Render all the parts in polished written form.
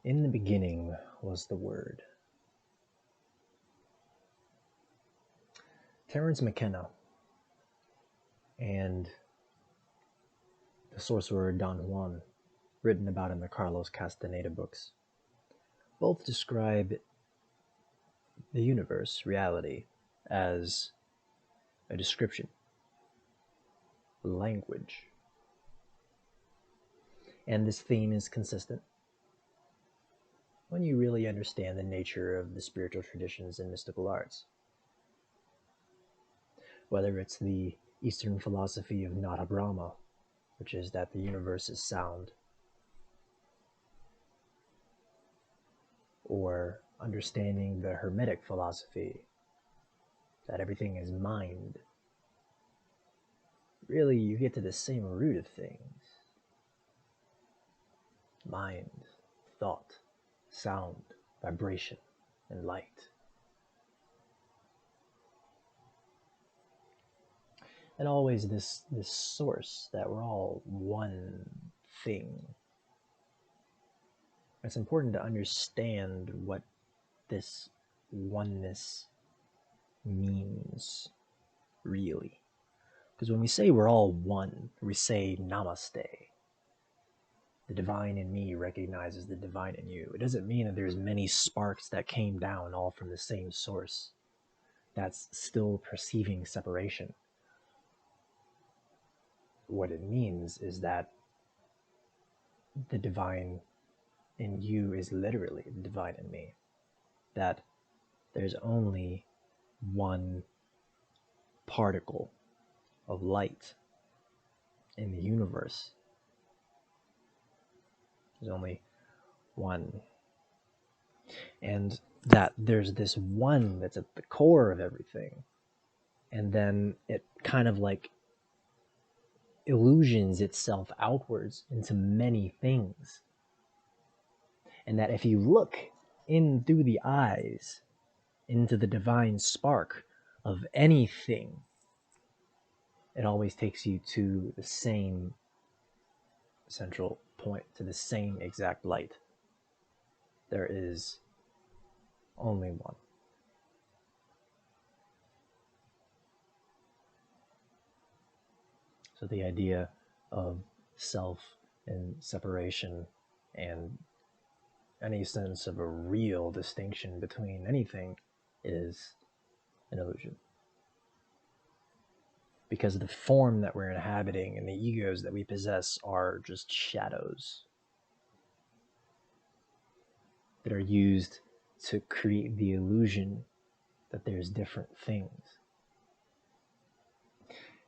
In the beginning was the Word. Terence McKenna and the sorcerer Don Juan, written about in the Carlos Castaneda books, both describe the universe, reality, as a description, language. And this theme is consistent when you really understand the nature of the spiritual traditions and mystical arts. Whether it's the Eastern philosophy of Nada Brahma, which is that the universe is sound, or understanding the Hermetic philosophy, that everything is mind. Really, you get to the same root of things. Mind, thought, sound, vibration, and light. And always this source that we're all one thing. It's important to understand what this oneness means, really. Because when we say we're all one, we say namaste. The divine in me recognizes the divine in you. It doesn't mean that there's many sparks that came down all from the same source. That's still perceiving separation. What it means is that the divine in you is literally the divine in me. That there's only one particle of light in the universe. There's only one. And that there's this one that's at the core of everything. And then it kind of like illusions itself outwards into many things. And that if you look in through the eyes into the divine spark of anything, it always takes you to the same central point, to the same exact light. There is only one. So the idea of self and separation and any sense of a real distinction between anything is an illusion. Because the form that we're inhabiting and the egos that we possess are just shadows that are used to create the illusion that there's different things.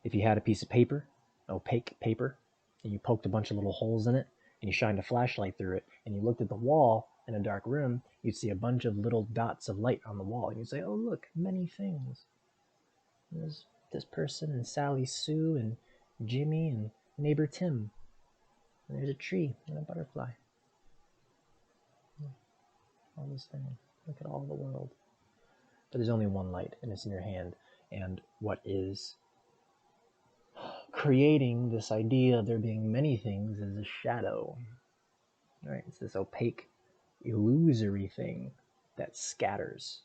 If you had a piece of paper, opaque paper, and you poked a bunch of little holes in it, and you shined a flashlight through it, and you looked at the wall in a dark room, you'd see a bunch of little dots of light on the wall, and you'd say, oh look, many things. There's this person, and Sally Sue, and Jimmy, and neighbor Tim. And there's a tree, and a butterfly. All those things. Look at all the world. But there's only one light, and it's in your hand. And what is creating this idea of there being many things is a shadow. Right? It's this opaque, illusory thing that scatters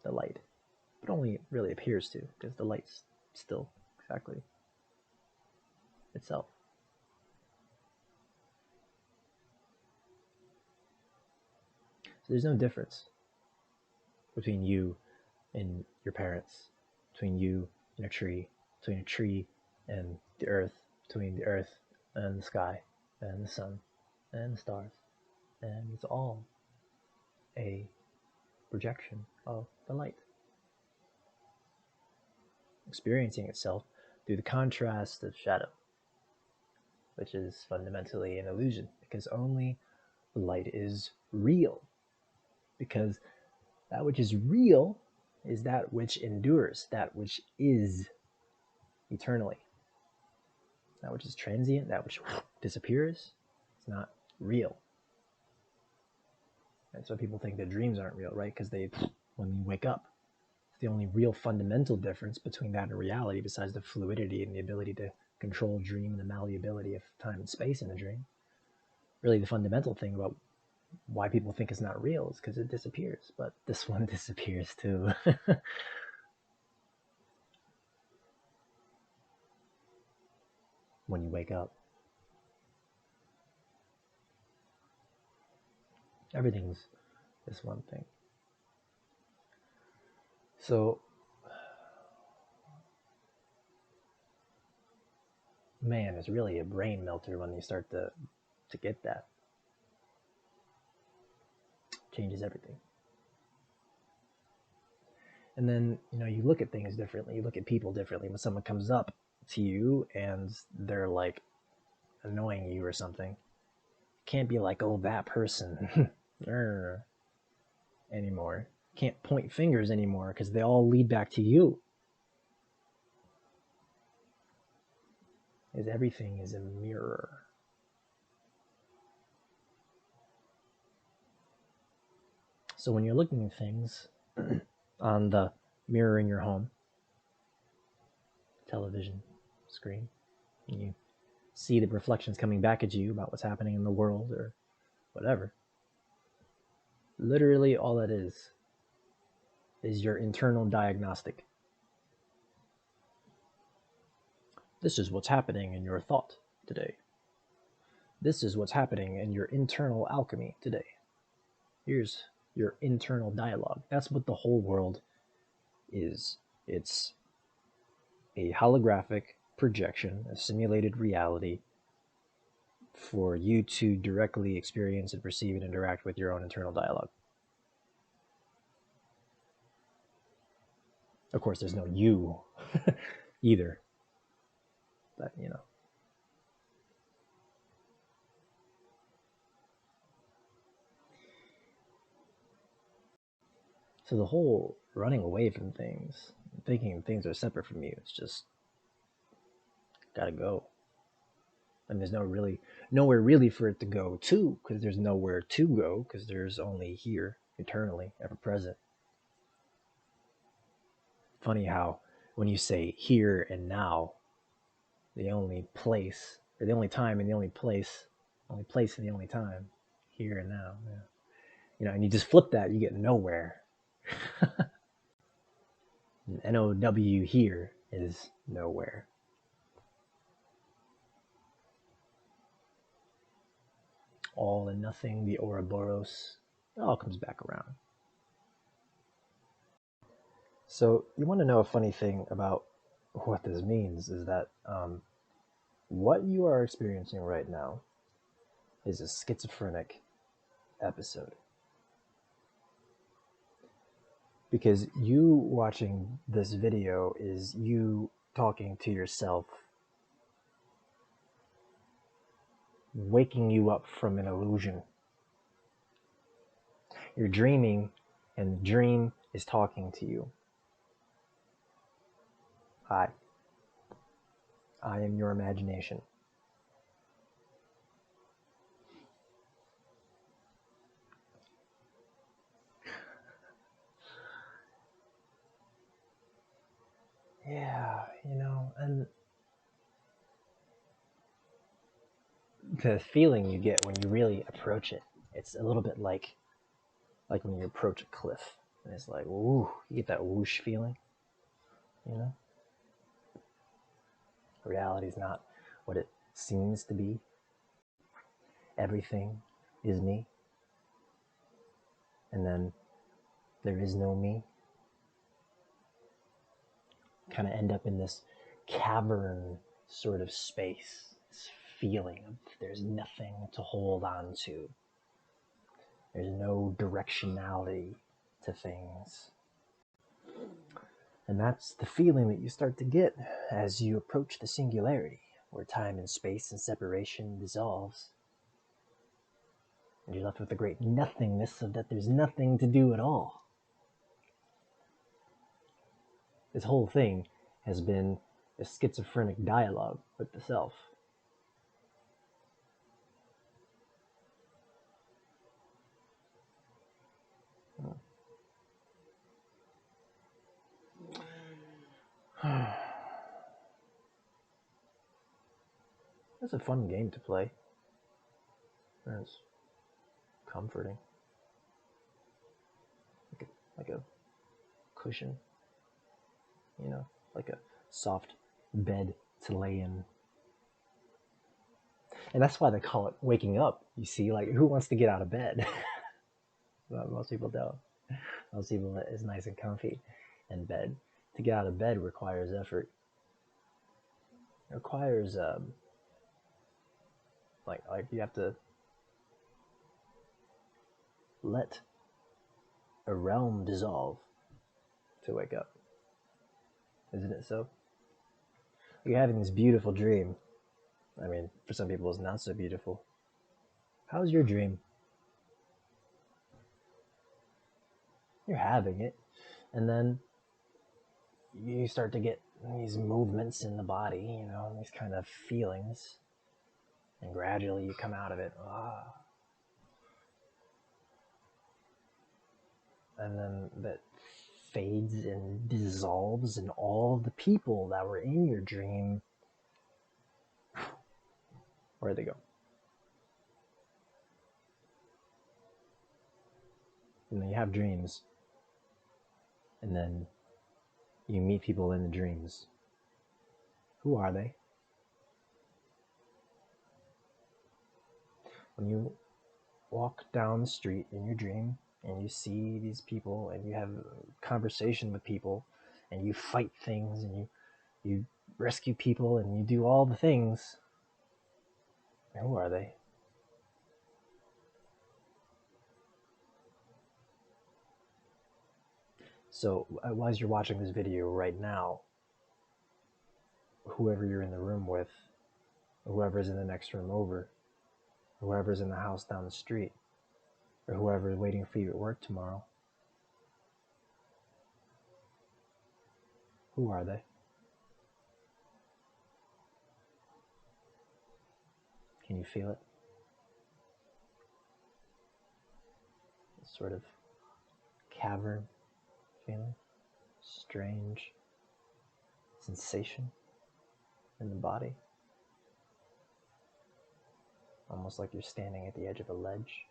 the light. But only it really appears to, because the light's still exactly itself. So there's no difference between you and your parents, between you and a tree, between a tree and the earth, between the earth and the sky, and the sun, and the stars. And it's all a projection of the light, experiencing itself through the contrast of shadow, which is fundamentally an illusion, because only the light is real. Because that which is real is that which endures, that which is eternally. That which is transient, that which disappears, it's not real. And so people think that dreams aren't real, right? Because when you wake up, it's the only real fundamental difference between that and reality, besides the fluidity and the ability to control dream and the malleability of time and space in a dream. really the fundamental thing about why people think it's not real is because it disappears. But this one disappears too. When you wake up, everything's this one thing. So, man, it's really a brain melter when you start to get that. Changes everything. And then, you look at things differently. You look at people differently. When someone comes up to you and they're like annoying you or something, you can't be like, oh, that person anymore. Can't point fingers anymore because they all lead back to you. Because everything is a mirror. So when you're looking at things on the mirror in your home, television screen, and you see the reflections coming back at you about what's happening in the world or whatever, literally all that is your internal diagnostic. This is what's happening in your thought today. This is what's happening in your internal alchemy today. Here's your internal dialogue. That's what the whole world is. It's a holographic projection, a simulated reality for you to directly experience and perceive and interact with your own internal dialogue. Of course, there's no you either. But, So the whole running away from things, thinking things are separate from you, it's just gotta go. And there's nowhere really for it to go to, because there's nowhere to go, because there's only here, eternally, ever present. Funny how when you say here and now, the only place, or the only time and the only place and the only time, here and now. Yeah. And you just flip that, you get nowhere. NOW here is nowhere. All and nothing, the Ouroboros, it all comes back around. So you want to know a funny thing about what this means is that what you are experiencing right now is a schizophrenic episode. Because you watching this video is you talking to yourself, waking you up from an illusion. You're dreaming, and the dream is talking to you. I am your imagination. Yeah, and the feeling you get when you really approach it, it's a little bit like when you approach a cliff, and it's like, ooh, you get that whoosh feeling, Reality is not what it seems to be. Everything is me, and then there is no me. Kind of end up in this cavern sort of space, this feeling of there's nothing to hold on to. There's no directionality to things. And that's the feeling that you start to get as you approach the singularity, where time and space and separation dissolves. And you're left with the great nothingness of that there's nothing to do at all. This whole thing has been a schizophrenic dialogue with the self. It's a fun game to play. And it's comforting, like a cushion, you know, like a soft bed to lay in. And that's why they call it waking up. You see, like, who wants to get out of bed? Well, most people don't. Most people is nice and comfy in bed. To get out of bed requires effort. It requires like you have to let a realm dissolve to wake up. Isn't it so? You're having this beautiful dream. I mean, for some people it's not so beautiful. How's your dream? You're having it, and then you start to get these movements in the body, you know, these kind of feelings, and gradually you come out of it. And then that fades and dissolves, and all the people that were in your dream, where'd they go? You know, you have dreams, and then you meet people in the dreams. Who are they? When you walk down the street in your dream and you see these people and you have a conversation with people and you fight things and you rescue people and you do all the things, who are they? So as you're watching this video right now, whoever you're in the room with, whoever's in the next room over, whoever's in the house down the street, or whoever's waiting for you at work tomorrow, who are they? Can you feel it? This sort of cavern feeling, strange sensation in the body, almost like you're standing at the edge of a ledge.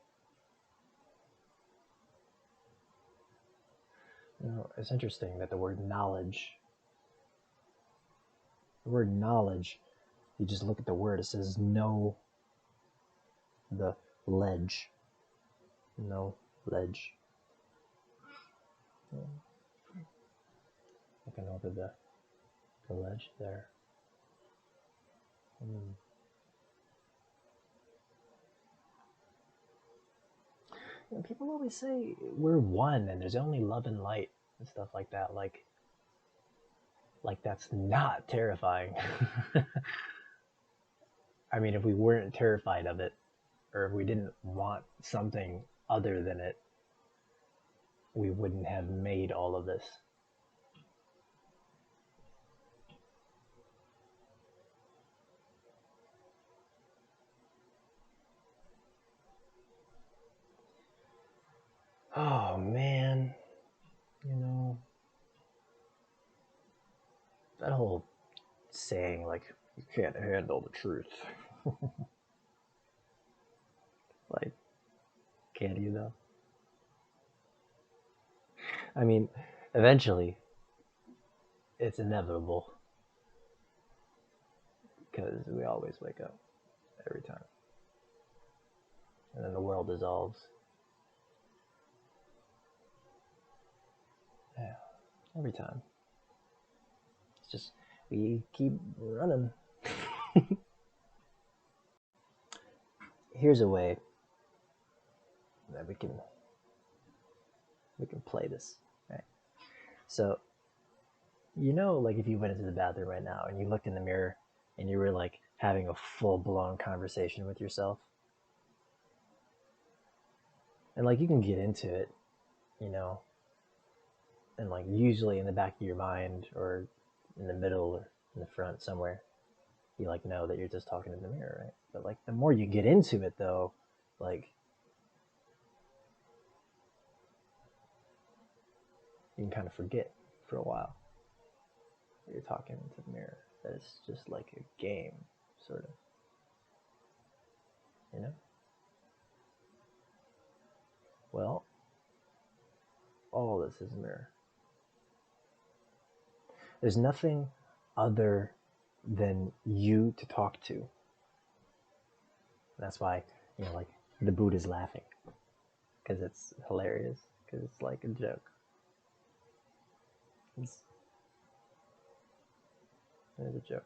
You know, it's interesting that the word knowledge, you just look at the word, it says know the ledge. No ledge. Looking over the ledge there. You know, people always say we're one and there's only love and light and stuff like that. Like that's not terrifying. I mean, if we weren't terrified of it, or if we didn't want something other than it, we wouldn't have made all of this. Oh man, you know, that whole saying, like, you can't handle the truth. Like, can you though? I mean, eventually, it's inevitable, because we always wake up every time. And then the world dissolves. Yeah, every time. It's just, we keep running. Here's a way that we can play this, right? So, you know, like if you went into the bathroom right now and you looked in the mirror and you were like having a full-blown conversation with yourself, and like you can get into it, you know, and like usually in the back of your mind or in the middle or in the front somewhere, you like know that you're just talking in the mirror, right? But like the more you get into it though, like you can kind of forget for a while that you're talking into the mirror, that it's just like a game, sort of, you know? Well, all this is a mirror. There's nothing other than you to talk to. That's why, like the Buddha's laughing, because it's hilarious, because it's like a joke. It's a joke.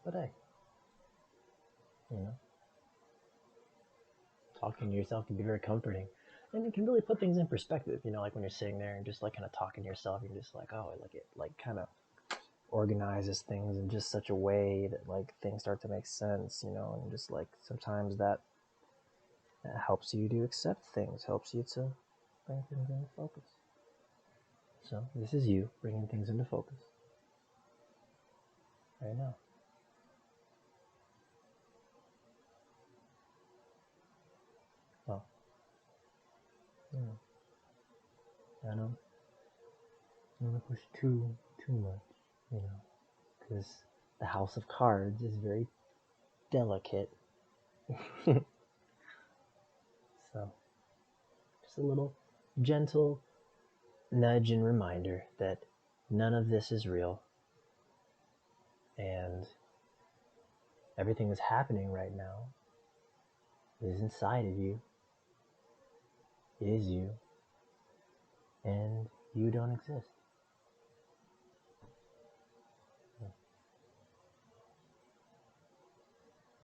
But hey, talking to yourself can be very comforting, and it can really put things in perspective. Like when you're sitting there and just like kind of talking to yourself, you're just like, oh, like it like kind of organizes things in just such a way that like things start to make sense, and just like sometimes that helps you to accept things, helps you to bring things into focus. So this is you bringing things into focus right now. Well, I don't want to push too much, because the house of cards is very delicate. So just a little gentle nudge and reminder that none of this is real, and everything that's happening right now is inside of you, is you, and you don't exist.